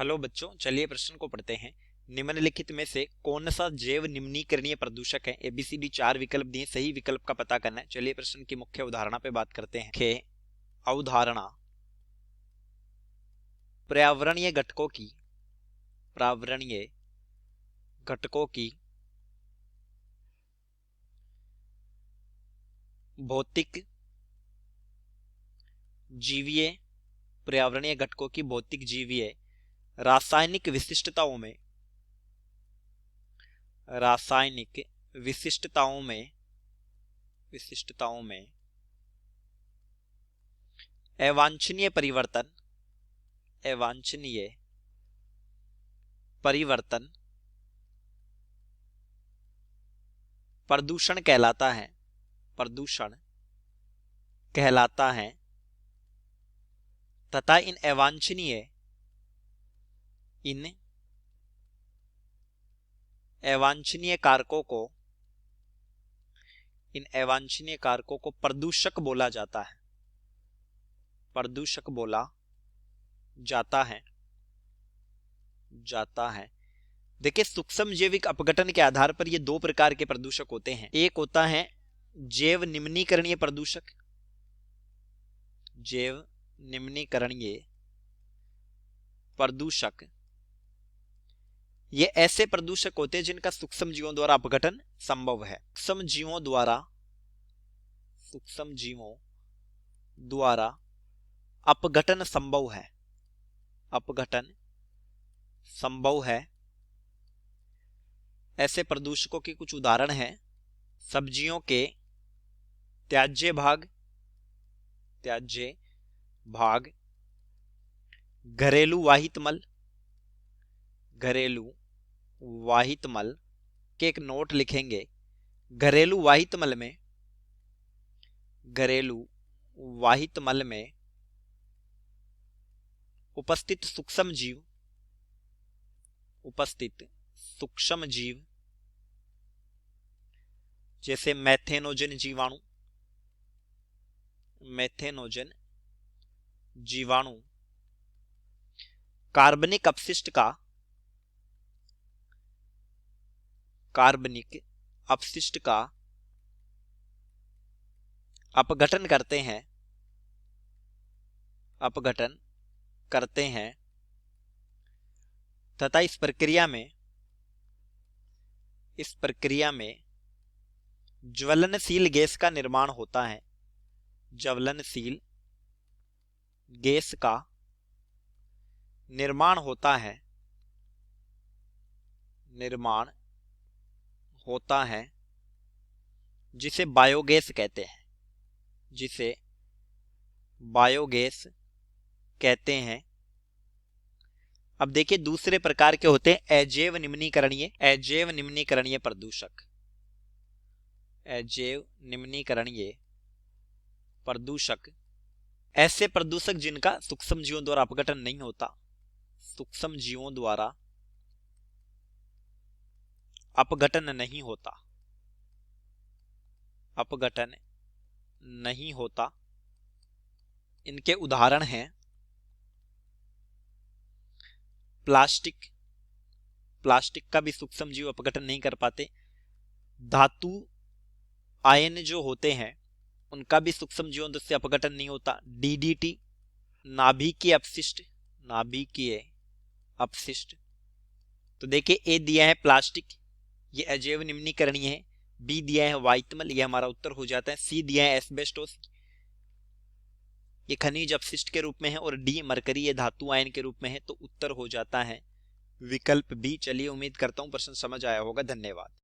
Hello बच्चों, चलिए प्रश्न को पढ़ते हैं। निम्नलिखित में से कौन सा जैव निम्नीकरणीय प्रदूषक है? एबीसीडी 4 विकल्प दिए, सही विकल्प का पता करना है। चलिए प्रश्न की मुख्य अवधारणा पे बात करते हैं। मुख्य अवधारणा, पर्यावरणीय घटकों की भौतिक जीवीय पर्यावरणीय घटकों की भौतिक जीवीय रासायनिक विशिष्टताओं में अवांछनीय परिवर्तन प्रदूषण कहलाता है तथा इन अवांछनीय कारकों को प्रदूषक बोला जाता है। देखिए, सूक्ष्म जैविक अपघटन के आधार पर ये दो प्रकार के प्रदूषक होते हैं। एक होता है जैव निम्नीकरणीय प्रदूषक। ये ऐसे प्रदूषक होते हैं जिनका सूक्ष्म जीवों द्वारा अपघटन संभव है। सूक्ष्म जीवों द्वारा अपघटन संभव है। ऐसे प्रदूषकों के कुछ उदाहरण हैं: सब्जियों के त्याज्य भाग, घरेलू वाहित मल के एक नोट लिखेंगे। घरेलू वाहित मल में उपस्थित सूक्ष्म जीव जैसे मेथेनोजन जीवाणु कार्बनिक अपशिष्ट का अपघटन करते हैं तथा इस प्रक्रिया में ज्वलनशील गैस का निर्माण होता है। निर्माण होता है जिसे बायोगैस कहते हैं। अब देखिए, दूसरे प्रकार के होते हैं अजैव निम्नीकरणीय प्रदूषक। ऐसे प्रदूषक जिनका सूक्ष्म जीवों द्वारा अपघटन नहीं होता। इनके उदाहरण हैं प्लास्टिक का भी सूक्ष्म जीव अपघटन नहीं कर पाते। धातु आयन जो होते हैं उनका भी सूक्ष्म जीवों से अपघटन नहीं होता। डीडीटी नाभिकीय अपशिष्ट। तो देखिए, ए दिया है प्लास्टिक, ये अजैव निम्नीकरणीय है। बी दिया है वाहित मल, ये हमारा उत्तर हो जाता है। सी दिया है एस्बेस्टोस, ये खनिज अपशिष्ट के रूप में है। और डी मरकरी, ये धातु आयन के रूप में है। तो उत्तर हो जाता है विकल्प बी। चलिए, उम्मीद करता हूं प्रश्न समझ आया होगा। धन्यवाद।